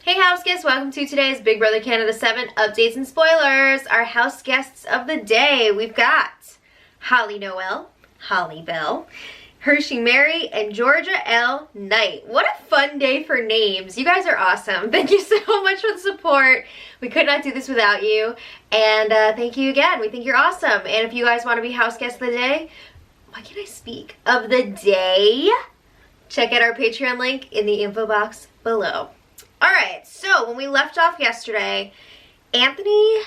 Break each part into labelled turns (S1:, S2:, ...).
S1: Hey house guests, welcome to today's Big Brother Canada 7 updates and spoilers. Our house guests of the day, we've got Holly Noel, Holly Bell, Hershey Mary, and Georgia L. Knight. What a fun day for names. You guys are awesome. Thank you so much for the support. We could not do this without you. And thank you again. We think you're awesome. And if you guys want to be house guests of the day, why can't I speak? Of the day, check out our Patreon link in the info box below. Alright, so when we left off yesterday, Anthony,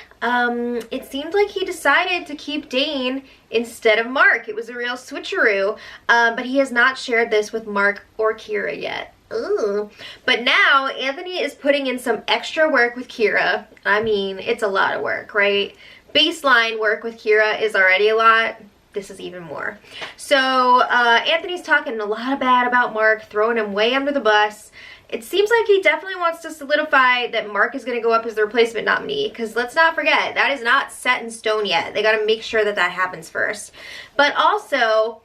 S1: it seemed like he decided to keep Dane instead of Mark. It was a real switcheroo, but he has not shared this with Mark or Kira yet. Ooh. But now, Anthony is putting in some extra work with Kira. I mean, it's a lot of work, right? Baseline work with Kira is already a lot. This is even more. So, Anthony's talking a lot of bad about Mark, throwing him way under the bus. It seems like he definitely wants to solidify that Mark is going to go up as the replacement nominee, because let's not forget, that is not set in stone yet. They got to make sure that that happens first. But also,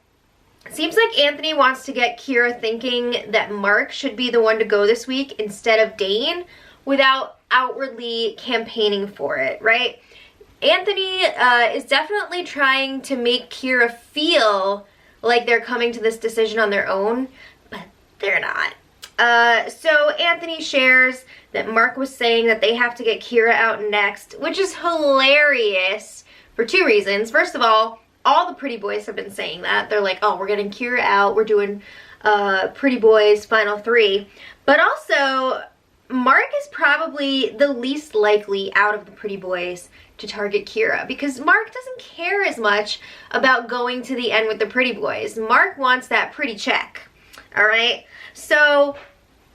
S1: it seems like Anthony wants to get Kira thinking that Mark should be the one to go this week instead of Dane without outwardly campaigning for it, right? Anthony is definitely trying to make Kira feel like they're coming to this decision on their own, but they're not. So Anthony shares that Mark was saying that they have to get Kira out next, which is hilarious for two reasons. First of all the pretty boys have been saying that. They're like, oh, we're getting Kira out, we're doing pretty boys final three. But also, Mark is probably the least likely out of the pretty boys to target Kira, because Mark doesn't care as much about going to the end with the pretty boys. Mark wants that pretty check, all right? So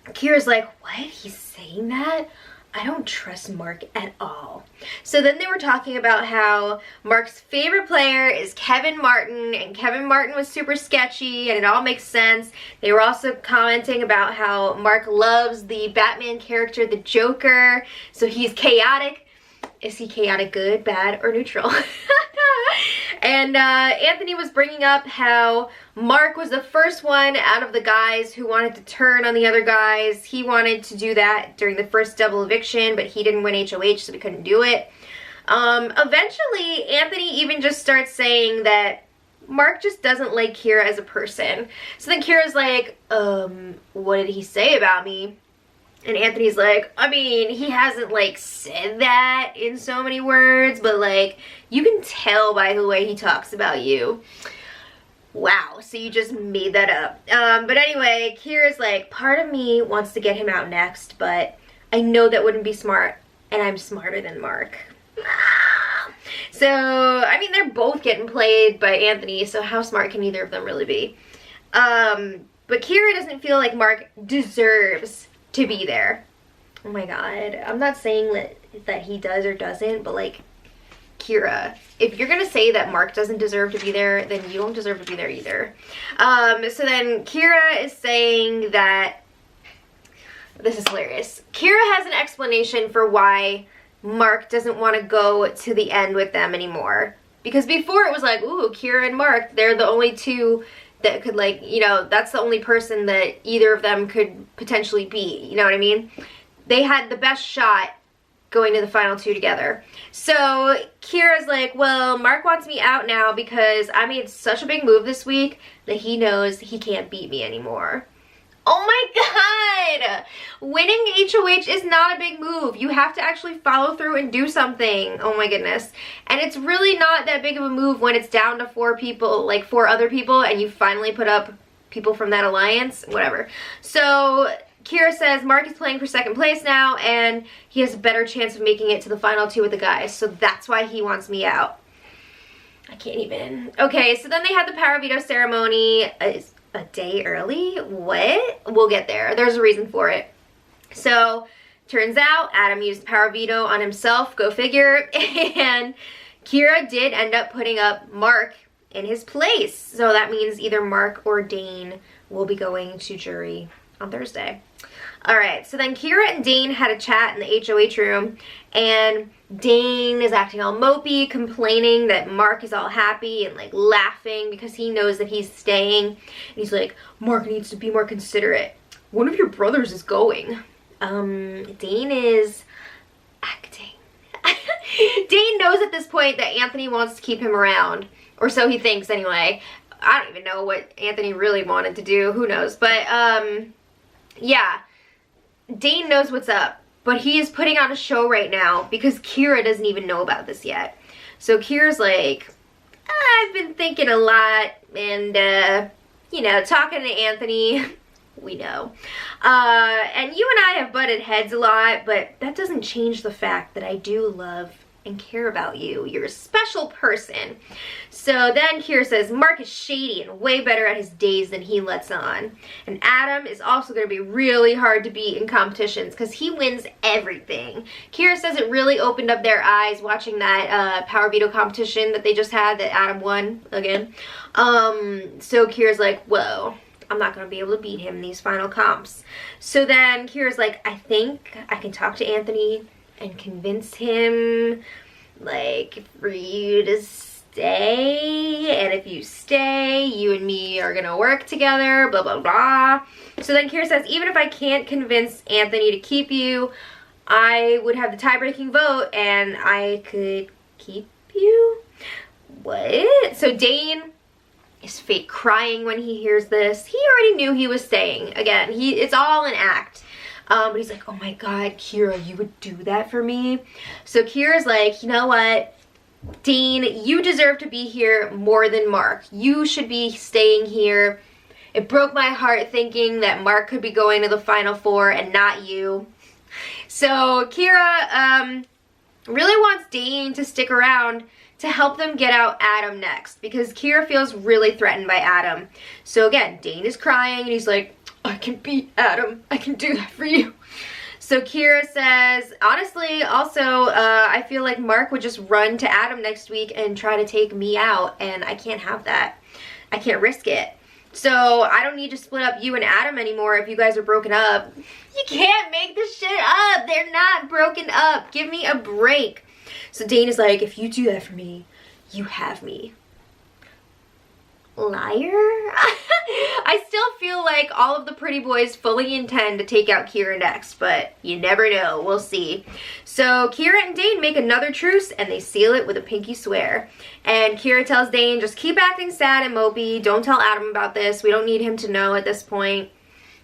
S1: Kira's like, what? He's saying that? I don't trust Mark at all. So then they were talking about how Mark's favorite player is Kevin Martin, and Kevin Martin was super sketchy, and it all makes sense. They were also commenting about how Mark loves the Batman character, the Joker, so he's chaotic. Is he chaotic good, bad, or neutral? And Anthony was bringing up how Mark was the first one out of the guys who wanted to turn on the other guys. He wanted to do that during the first double eviction, but he didn't win HOH, so he couldn't do it. Eventually, Anthony even just starts saying that Mark just doesn't like Kira as a person. So then Kira's like, what did he say about me? And Anthony's like, I mean, he hasn't, like, said that in so many words, but, like, you can tell by the way he talks about you. Wow, so you just made that up. But anyway, Kira's like, part of me wants to get him out next, but I know that wouldn't be smart, and I'm smarter than Mark. So, I mean, they're both getting played by Anthony, so how smart can either of them really be? But Kira doesn't feel like Mark deserves to be there. Oh my god. I'm not saying that he does or doesn't, but like, Kira, if you're gonna say that Mark doesn't deserve to be there, then you don't deserve to be there either. So then Kira is saying that, this is hilarious. Kira has an explanation for why Mark doesn't want to go to the end with them anymore. Because before it was like, ooh, Kira and Mark, they're the only two that could, like, you know, that's the only person that either of them could potentially be, you know what I mean? They had the best shot going to the final two together. So Kira's like, well, Mark wants me out now because I made such a big move this week that he knows he can't beat me anymore. Oh my god! Winning HOH is not a big move. You have to actually follow through and do something. Oh my goodness. And it's really not that big of a move when it's down to 4 people, like 4 other people, and you finally put up people from that alliance, whatever. So Kira says Mark is playing for second place now, and he has a better chance of making it to the final 2 with the guys, so that's why he wants me out. I can't even. Okay, so then they had the Power Veto ceremony. A day early? What? We'll get there. There's a reason for it. So, turns out Adam used Power Veto on himself, go figure, and Kira did end up putting up Mark in his place. So that means either Mark or Dane will be going to jury on Thursday. Alright, so then Kira and Dane had a chat in the HOH room, and Dane is acting all mopey, complaining that Mark is all happy and like laughing because he knows that he's staying. And he's like, Mark needs to be more considerate. One of your brothers is going. Dane is acting. Dane knows at this point that Anthony wants to keep him around, or so he thinks anyway. I don't even know what Anthony really wanted to do, who knows, but yeah, Dane knows what's up, but he is putting on a show right now because Kira doesn't even know about this yet. So Kira's like, I've been thinking a lot, and you know, talking to Anthony, we know. And you and I have butted heads a lot, but that doesn't change the fact that I do love and care about you. You're a special person. So then Kira says, Mark is shady and way better at his days than he lets on. And Adam is also going to be really hard to beat in competitions because he wins everything. Kira says it really opened up their eyes watching that Power Veto competition that they just had that Adam won again. So Kira's like, whoa, I'm not going to be able to beat him in these final comps. So then Kira's like, I think I can talk to Anthony and convince him, like, for you to stay, and if you stay, you and me are gonna work together, blah, blah, blah. So then Kira says, even if I can't convince Anthony to keep you, I would have the tie-breaking vote, and I could keep you? What? So Dane is fake crying when he hears this. He already knew he was staying. Again, it's all an act. But he's like, oh my God, Kira, you would do that for me? So Kira's like, you know what? Dane, you deserve to be here more than Mark. You should be staying here. It broke my heart thinking that Mark could be going to the Final Four and not you. So Kira really wants Dane to stick around to help them get out Adam next because Kira feels really threatened by Adam. So again, Dane is crying and he's like, I can beat Adam. I can do that for you. So Kira says, honestly, also, I feel like Mark would just run to Adam next week and try to take me out, and I can't have that. I can't risk it. So I don't need to split up you and Adam anymore if you guys are broken up. You can't make this shit up. They're not broken up. Give me a break. So Dane is like, if you do that for me, you have me. Liar? I still feel like all of the pretty boys fully intend to take out Kira next, but you never know. We'll see. So Kira and Dane make another truce and they seal it with a pinky swear. And Kira tells Dane, just keep acting sad and mopey. Don't tell Adam about this. We don't need him to know at this point.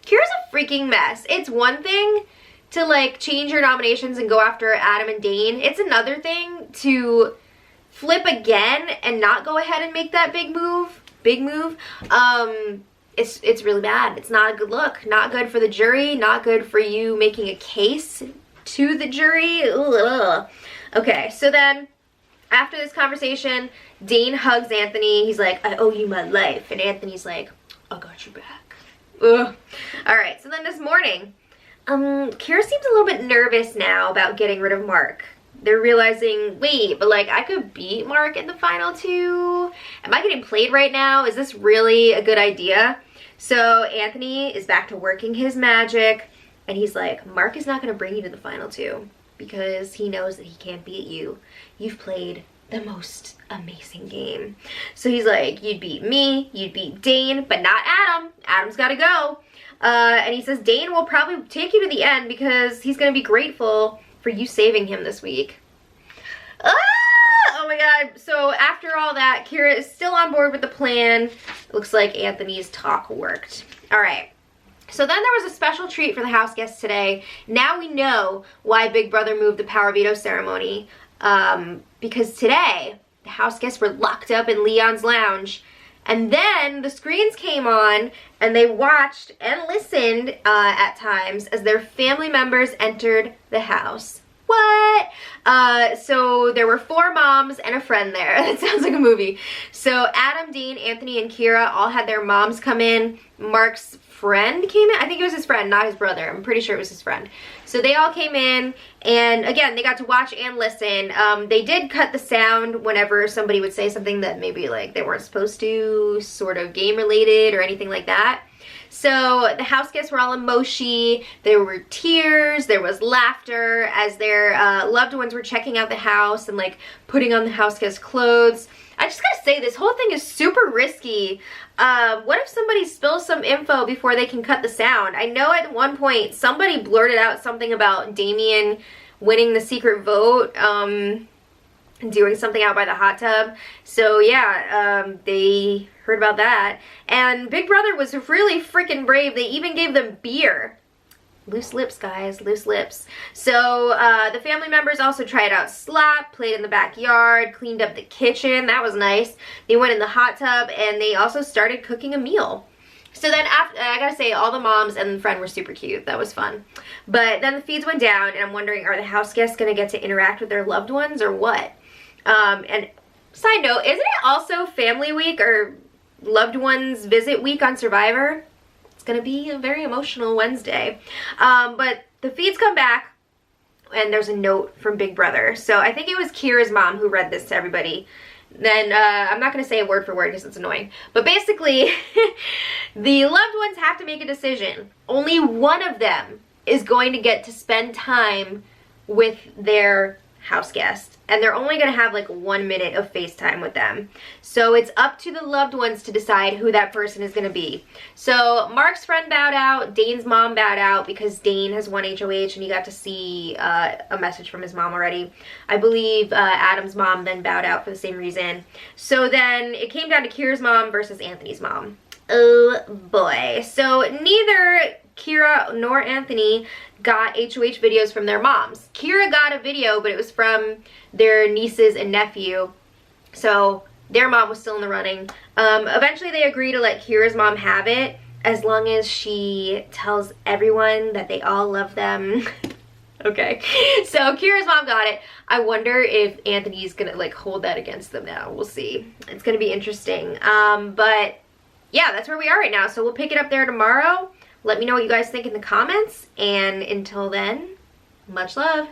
S1: Kira's a freaking mess. It's one thing to like change your nominations and go after Adam and Dane. It's another thing to flip again and not go ahead and make that big move. It's really bad. It's not a good look. Not good for the jury. Not good for you making a case to the jury. Ugh. Okay, so then after this conversation, Dane hugs Anthony. He's like, I owe you my life. And Anthony's like, I got your back. Ugh. All right, so then this morning, Kira seems a little bit nervous now about getting rid of Mark. They're realizing, wait, but like I could beat Mark in the final two. Am I getting played right now? Is this really a good idea? So Anthony is back to working his magic and he's like, Mark is not going to bring you to the final two because he knows that he can't beat you. You've played the most amazing game. So he's like, you'd beat me, you'd beat Dane, but not Adam. Adam's got to go. And he says Dane will probably take you to the end because he's going to be grateful for you saving him this week. Ah! Oh my God. So after all that, Kira is still on board with the plan. Looks like Anthony's talk worked. All right. So then there was a special treat for the house guests today. Now we know why Big Brother moved the Power Veto ceremony. Because today, the house guests were locked up in Leon's lounge. And then the screens came on and they watched and listened at times as their family members entered the house. What? So there were 4 moms and a friend there. That sounds like a movie. So Adam, Dane, Anthony, and Kira all had their moms come in. Mark's friend came in. I think it was his friend, not his brother. I'm pretty sure it was his friend. So they all came in, and again, they got to watch and listen. They did cut the sound whenever somebody would say something that maybe like they weren't supposed to, sort of game related or anything like that. So the house guests were all emoji. There were tears, there was laughter as their loved ones were checking out the house and like putting on the house guest clothes. I just gotta say, this whole thing is super risky. What if somebody spills some info before they can cut the sound? I know at one point somebody blurted out something about Damien winning the secret vote, doing something out by the hot tub. So yeah, they heard about that. And Big Brother was really freaking brave. They even gave them beer. Loose lips, guys, loose lips. So the family members also tried out slap, played in the backyard, cleaned up the kitchen. That was nice. They went in the hot tub and they also started cooking a meal. So then after, I gotta say, all the moms and the friend were super cute. That was fun. But then the feeds went down and I'm wondering, are the house guests gonna get to interact with their loved ones or what? And side note, isn't it also family week or loved ones visit week on Survivor? Gonna be a very emotional Wednesday. But the feeds come back and there's a note from Big Brother. So I think it was Kira's mom who read this to everybody. Then I'm not gonna say it word for word because it's annoying, but basically the loved ones have to make a decision. Only one of them is going to get to spend time with their house guest, and they're only gonna have like 1 minute of FaceTime with them. So it's up to the loved ones to decide who that person is gonna be. So Mark's friend bowed out, Dane's mom bowed out because Dane has won HOH and you got to see a message from his mom already. I believe Adam's mom then bowed out for the same reason. So then it came down to Kira's mom versus Anthony's mom. Oh boy. So neither Kira nor Anthony got HOH videos from their moms. Kira got a video, but it was from their nieces and nephew. So their mom was still in the running. Eventually they agreed to let Kira's mom have it as long as she tells everyone that they all love them. Okay, so Kira's mom got it. I wonder if Anthony's gonna like hold that against them now. We'll see. It's gonna be interesting. But yeah, that's where we are right now. So we'll pick it up there tomorrow. Let me know what you guys think in the comments. And until then, much love.